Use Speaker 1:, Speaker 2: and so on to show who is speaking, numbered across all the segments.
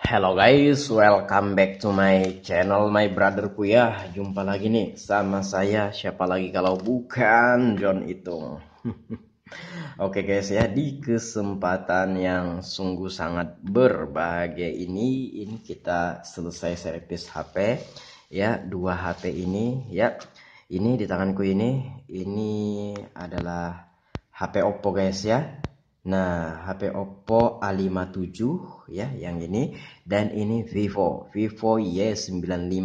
Speaker 1: Hello guys, welcome back to my channel, my brotherku ya. Jumpa lagi nih sama saya, siapa lagi kalau bukan John Itung. Oke guys ya, di kesempatan yang sungguh sangat berbahagia ini kita selesai servis HP ya, dua HP ini ya. Ini di tanganku ini adalah HP Oppo guys ya. Nah, HP Oppo A57 ya, yang ini, dan ini Vivo Y95.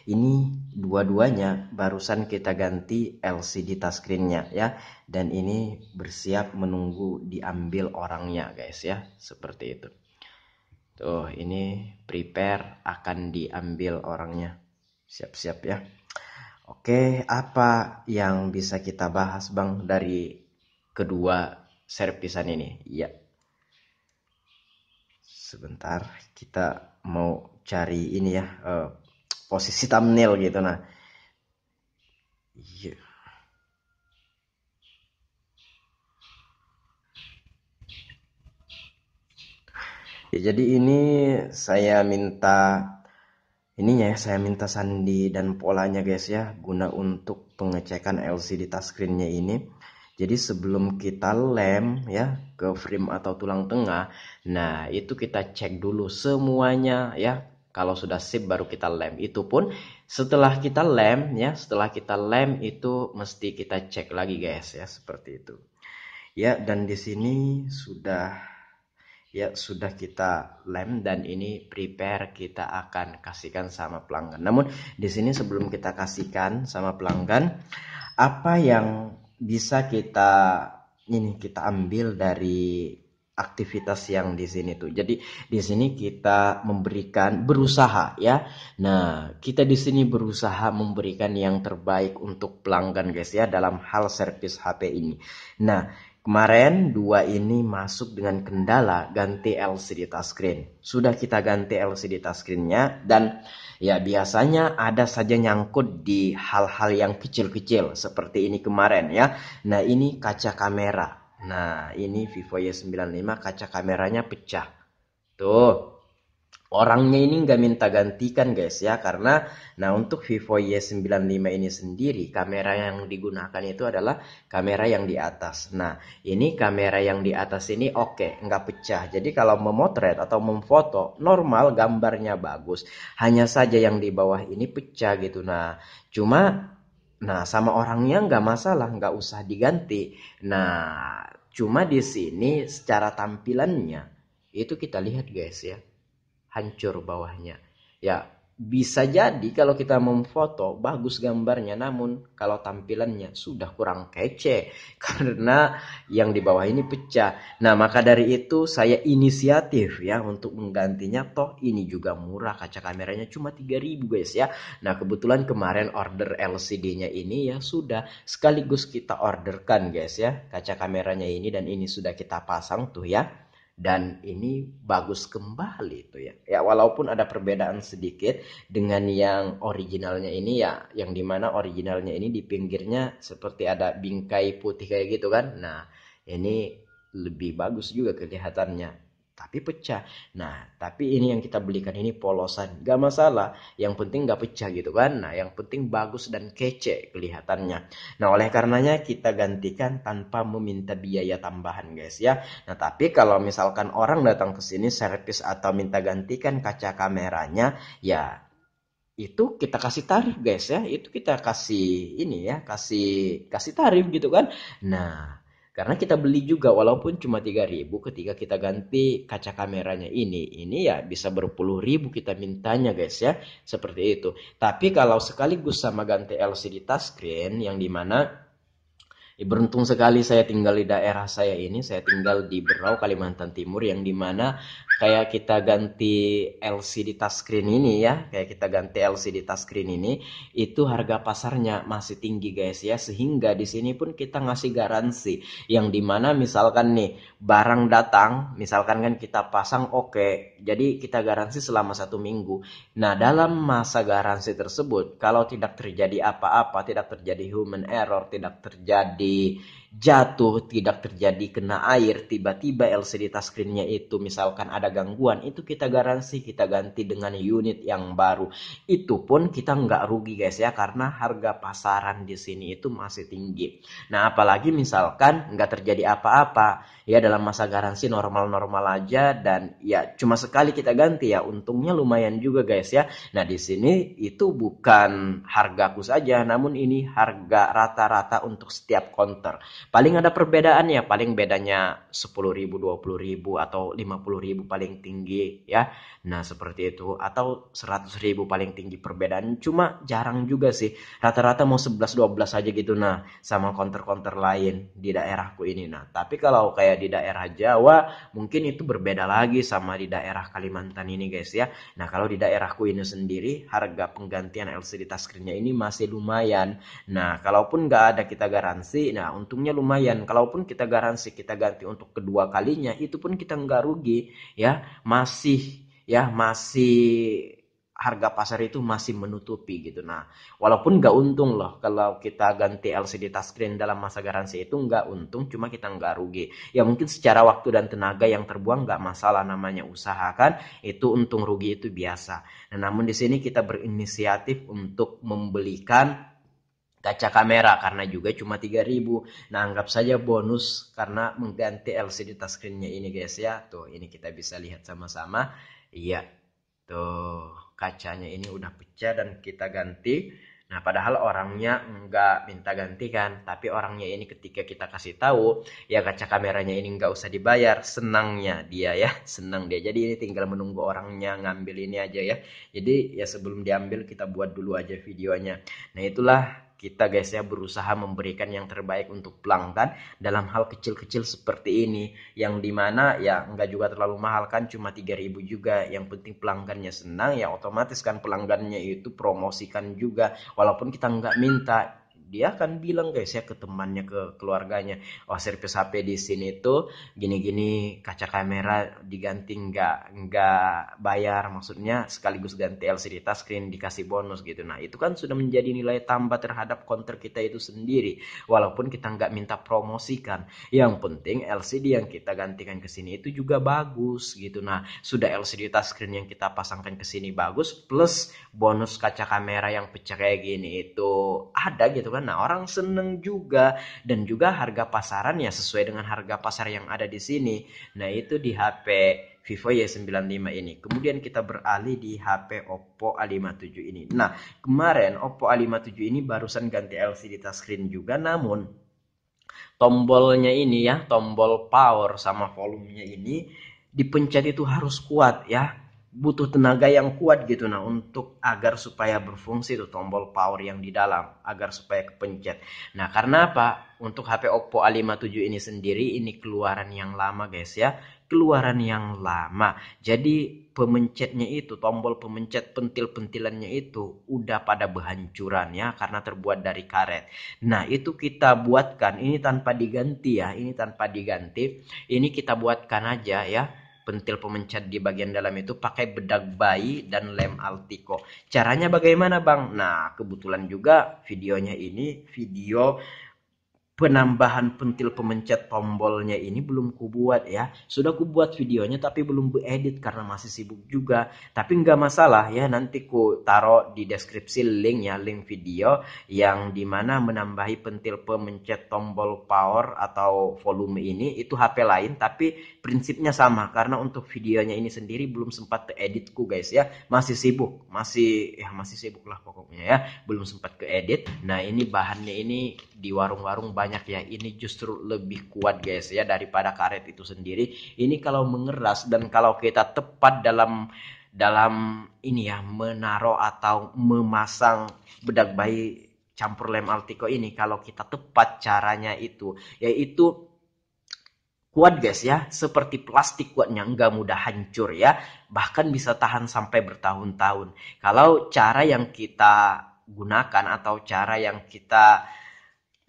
Speaker 1: Ini dua-duanya barusan kita ganti LCD touchscreen-nya ya, dan ini bersiap menunggu diambil orangnya guys ya, seperti itu. Tuh, ini prepare akan diambil orangnya. Siap-siap ya. Oke, apa yang bisa kita bahas Bang dari kedua servisan ini? Ya, sebentar kita mau cari ini ya, posisi thumbnail gitu. Nah, iya. Ya, jadi ini saya minta ininya ya, saya minta sandi dan polanya guys ya, guna untuk pengecekan LCD touchscreen-nya ini. Jadi sebelum kita lem ya ke frame atau tulang tengah, nah itu kita cek dulu semuanya ya. Kalau sudah sip baru kita lem. Itu pun setelah kita lem ya, setelah kita lem itu mesti kita cek lagi guys ya, seperti itu. Ya, dan di sini sudah kita lem dan ini prepare kita akan kasihkan sama pelanggan. Namun di sini sebelum kita kasihkan sama pelanggan, apa yang bisa kita ambil dari aktivitas yang di sini tuh. Jadi di sini kita berusaha ya. Nah, kita di sini berusaha memberikan yang terbaik untuk pelanggan guys ya, dalam hal servis HP ini. Nah, kemarin dua ini masuk dengan kendala ganti LCD touchscreen. Sudah kita ganti LCD touchscreen-nya, dan ya biasanya ada saja nyangkut di hal-hal yang kecil-kecil seperti ini kemarin ya. Nah, ini kaca kamera. Nah, ini Vivo Y95 kaca kameranya pecah. Tuh. Orangnya ini nggak minta gantikan guys ya, karena nah untuk Vivo Y95 ini sendiri kamera yang digunakan itu adalah kamera yang di atas. Nah, ini kamera yang di atas ini oke, nggak pecah. Jadi kalau memotret atau memfoto normal, gambarnya bagus. Hanya saja yang di bawah ini pecah gitu. Nah, sama orangnya nggak masalah, nggak usah diganti. Nah, cuma di sini secara tampilannya itu kita lihat guys ya, hancur bawahnya. Ya, bisa jadi kalau kita memfoto bagus gambarnya, namun kalau tampilannya sudah kurang kece karena yang di bawah ini pecah. Nah, maka dari itu saya inisiatif ya untuk menggantinya. Toh ini juga murah, kaca kameranya cuma 3.000 guys ya. Nah, kebetulan kemarin order LCD-nya ini ya sudah sekaligus kita orderkan guys ya, kaca kameranya ini, dan ini sudah kita pasang tuh ya. Dan ini bagus kembali itu ya. Ya, walaupun ada perbedaan sedikit dengan yang originalnya ini ya, yang dimana originalnya ini di pinggirnya seperti ada bingkai putih kayak gitu kan. Nah, ini lebih bagus juga kelihatannya, tapi pecah. Nah, tapi ini yang kita belikan ini polosan, gak masalah, yang penting gak pecah gitu kan. Nah, yang penting bagus dan kece kelihatannya. Nah, oleh karenanya kita gantikan tanpa meminta biaya tambahan guys ya. Nah, tapi kalau misalkan orang datang ke sini servis atau minta gantikan kaca kameranya, ya itu kita kasih tarif guys ya. Itu kita kasih ini ya, kasih tarif gitu kan. Nah, karena kita beli juga walaupun cuma 3.000, ketika kita ganti kaca kameranya ini ya bisa berpuluh ribu kita mintanya guys ya. Seperti itu. Tapi kalau sekaligus sama ganti LCD touchscreen, yang dimana beruntung sekali saya tinggal di daerah saya ini. Saya tinggal di Berau, Kalimantan Timur, yang dimana kayak kita ganti LCD touchscreen ini ya, kayak kita ganti LCD touchscreen ini, itu harga pasarnya masih tinggi guys ya, sehingga di sini pun kita ngasih garansi, yang dimana misalkan nih barang datang, misalkan kan kita pasang oke, jadi kita garansi selama 1 minggu. Nah, dalam masa garansi tersebut, kalau tidak terjadi apa-apa, tidak terjadi human error, tidak terjadi jatuh, tidak terjadi kena air, tiba-tiba LCD touchscreen-nya itu misalkan ada gangguan, itu kita garansi kita ganti dengan unit yang baru. Itu pun kita nggak rugi guys ya, karena harga pasaran di sini itu masih tinggi. Nah apalagi misalkan nggak terjadi apa-apa ya, dalam masa garansi normal-normal aja, dan ya cuma sekali kita ganti ya, untungnya lumayan juga guys ya. Nah di sini itu bukan hargaku saja, namun ini harga rata-rata untuk setiap counter. Paling ada perbedaan ya, paling bedanya 10.000, 20.000 atau 50.000 paling tinggi ya. Nah seperti itu, atau 100.000 paling tinggi perbedaan, cuma jarang juga sih. Rata-rata mau 11-12 aja gitu nah, sama counter-counter lain di daerahku ini. Nah tapi kalau kayak di daerah Jawa mungkin itu berbeda lagi sama di daerah Kalimantan ini guys ya. Nah kalau di daerahku ini sendiri harga penggantian LCD touchscreen-nya ini masih lumayan. Nah kalaupun nggak ada kita garansi, nah untungnya lumayan. Kalaupun kita garansi kita ganti untuk kedua kalinya, itu pun kita nggak rugi ya, masih harga pasar itu masih menutupi gitu. Nah walaupun nggak untung loh kalau kita ganti LCD touchscreen dalam masa garansi, itu nggak untung, cuma kita nggak rugi ya. Mungkin secara waktu dan tenaga yang terbuang nggak masalah, namanya usaha kan, itu untung rugi itu biasa. Nah namun di sini kita berinisiatif untuk membelikan kaca kamera karena juga cuma 3.000. Nah, anggap saja bonus karena mengganti LCD touchscreen-nya ini guys ya. Tuh, ini kita bisa lihat sama-sama. Iya, tuh kacanya ini udah pecah dan kita ganti. Nah, padahal orangnya nggak minta ganti kan, tapi orangnya ini ketika kita kasih tahu, ya kaca kameranya ini nggak usah dibayar, senangnya dia ya, senang dia. Jadi ini tinggal menunggu orangnya ngambil ini aja ya. Jadi ya sebelum diambil kita buat dulu aja videonya. Nah, itulah kita guys ya berusaha memberikan yang terbaik untuk pelanggan dalam hal kecil-kecil seperti ini, yang dimana ya nggak juga terlalu mahal kan, cuma 3.000 juga. Yang penting pelanggannya senang ya, otomatis kan pelanggannya itu promosikan juga walaupun kita nggak minta. Dia akan bilang guys ya ke temannya, ke keluarganya, oh servis HP di sini tuh gini-gini, kaca kamera diganti nggak bayar, maksudnya sekaligus ganti LCD touchscreen dikasih bonus gitu. Nah itu kan sudah menjadi nilai tambah terhadap counter kita itu sendiri, walaupun kita nggak minta promosikan. Yang penting LCD yang kita gantikan ke sini itu juga bagus gitu. Nah sudah LCD touchscreen yang kita pasangkan ke sini bagus, plus bonus kaca kamera yang pecah kayak gini itu ada gitu kan. Nah orang seneng juga, dan juga harga pasaran ya sesuai dengan harga pasar yang ada di sini. Nah itu di HP Vivo Y95 ini. Kemudian kita beralih di HP Oppo A57 ini. Nah kemarin Oppo A57 ini barusan ganti LCD touchscreen juga, namun tombolnya ini ya, tombol power sama volumenya ini dipencet itu harus kuat ya, butuh tenaga yang kuat gitu. Nah untuk agar supaya berfungsi tuh tombol power yang di dalam, agar supaya kepencet. Nah karena apa, untuk HP Oppo A57 ini sendiri ini keluaran yang lama guys ya, keluaran yang lama. Jadi pemencetnya itu, tombol pemencet pentil-pentilannya itu udah pada berhancuran ya, karena terbuat dari karet. Nah itu kita buatkan ini tanpa diganti ya, ini tanpa diganti, ini kita buatkan aja ya, pentil pemencet di bagian dalam itu pakai bedak bayi dan lem Altico. Caranya bagaimana bang? Nah kebetulan juga videonya ini video penambahan pentil pemencet tombolnya ini belum kubuat ya. Sudah kubuat videonya tapi belum edit karena masih sibuk juga. Tapi nggak masalah ya, nanti ku taruh di deskripsi link ya, link video yang dimana menambahi pentil pemencet tombol power atau volume ini. Itu HP lain tapi prinsipnya sama, karena untuk videonya ini sendiri belum sempat editku guys ya. Masih sibuk, masih sibuk lah pokoknya ya. Belum sempat ke edit. Nah ini bahannya ini di warung-warung banyak ya, ini justru lebih kuat guys ya daripada karet itu sendiri. Ini kalau mengeras dan kalau kita tepat dalam ini ya, menaruh atau memasang bedak bayi campur lem Altico ini, kalau kita tepat caranya itu, yaitu kuat guys ya, seperti plastik kuatnya, nggak mudah hancur ya, bahkan bisa tahan sampai bertahun-tahun. Kalau cara yang kita gunakan atau cara yang kita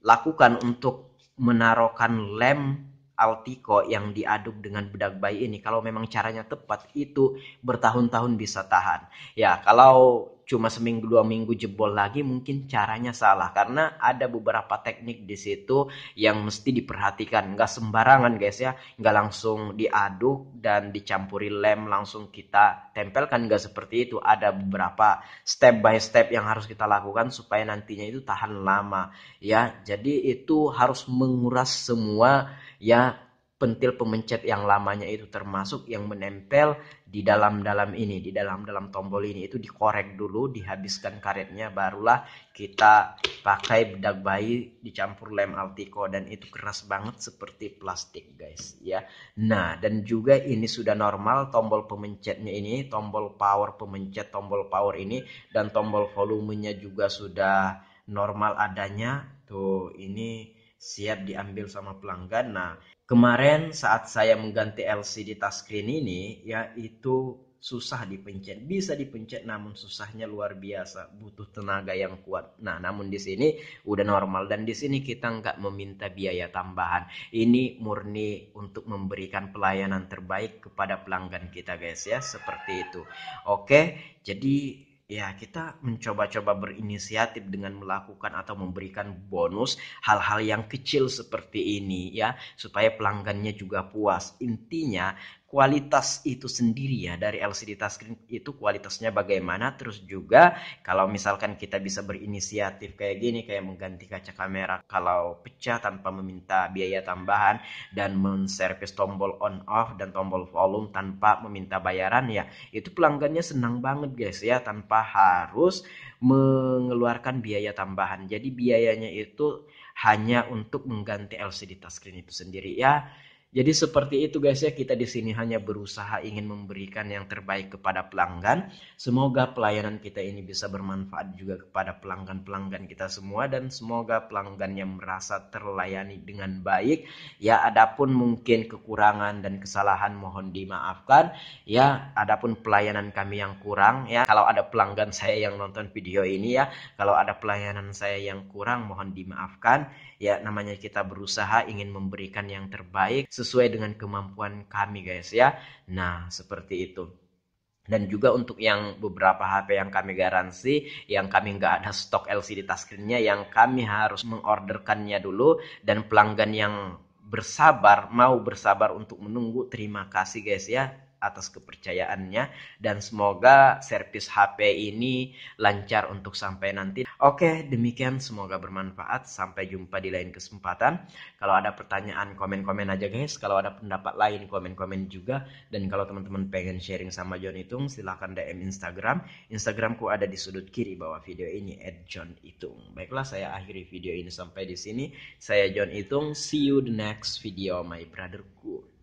Speaker 1: lakukan untuk menaruhkan lem Altico yang diaduk dengan bedak bayi ini, kalau memang caranya tepat, itu bertahun-tahun bisa tahan. Ya, kalau cuma seminggu 2 minggu jebol lagi mungkin caranya salah, karena ada beberapa teknik di situ yang mesti diperhatikan. Nggak sembarangan guys ya, nggak langsung diaduk dan dicampuri lem langsung kita tempelkan, nggak seperti itu. Ada beberapa step by step yang harus kita lakukan supaya nantinya itu tahan lama ya. Jadi itu harus menguras semua ya pentil pemencet yang lamanya itu, termasuk yang menempel di dalam ini, di dalam tombol ini, itu dikorek dulu, dihabiskan karetnya, barulah kita pakai bedak bayi dicampur lem Altico, dan itu keras banget seperti plastik guys ya. Nah, dan juga ini sudah normal tombol pemencetnya ini, tombol power pemencet, tombol power ini, dan tombol volumenya juga sudah normal adanya. Tuh, ini siap diambil sama pelanggan. Nah, kemarin saat saya mengganti LCD touchscreen ini ya, itu susah dipencet, bisa dipencet namun susahnya luar biasa, butuh tenaga yang kuat. Nah, namun di sini udah normal, dan di sini kita nggak meminta biaya tambahan. Ini murni untuk memberikan pelayanan terbaik kepada pelanggan kita guys ya, seperti itu. Oke, jadi ya kita mencoba-coba berinisiatif dengan melakukan atau memberikan bonus hal-hal yang kecil seperti ini ya, supaya pelanggannya juga puas. Intinya kualitas itu sendiri ya, dari LCD touchscreen itu kualitasnya bagaimana. Terus juga kalau misalkan kita bisa berinisiatif kayak gini, kayak mengganti kaca kamera kalau pecah tanpa meminta biaya tambahan, dan menservis tombol on off dan tombol volume tanpa meminta bayaran ya, itu pelanggannya senang banget guys ya, tanpa harus mengeluarkan biaya tambahan. Jadi biayanya itu hanya untuk mengganti LCD touchscreen itu sendiri ya. Jadi seperti itu guys ya, kita di sini hanya berusaha ingin memberikan yang terbaik kepada pelanggan. Semoga pelayanan kita ini bisa bermanfaat juga kepada pelanggan-pelanggan kita semua, dan semoga pelanggan yang merasa terlayani dengan baik. Ya, adapun mungkin kekurangan dan kesalahan mohon dimaafkan. Ya, adapun pelayanan kami yang kurang ya, kalau ada pelanggan saya yang nonton video ini ya, kalau ada pelayanan saya yang kurang mohon dimaafkan. Ya, namanya kita berusaha ingin memberikan yang terbaik sesuai dengan kemampuan kami guys ya. Nah, seperti itu. Dan juga untuk yang beberapa HP yang kami garansi, yang kami nggak ada stok LCD touchscreen-nya, yang kami harus mengorderkannya dulu, dan pelanggan yang mau bersabar untuk menunggu, terima kasih guys ya atas kepercayaannya, dan semoga servis HP ini lancar untuk sampai nanti. Oke, demikian, semoga bermanfaat. Sampai jumpa di lain kesempatan. Kalau ada pertanyaan, komen-komen aja guys. Kalau ada pendapat lain, komen-komen juga. Dan kalau teman-teman pengen sharing sama John Itung, silahkan DM Instagram. Instagramku ada di sudut kiri bawah video ini, @johnitung. Baiklah, saya akhiri video ini sampai di sini. Saya John Itung. See you the next video, my brotherku.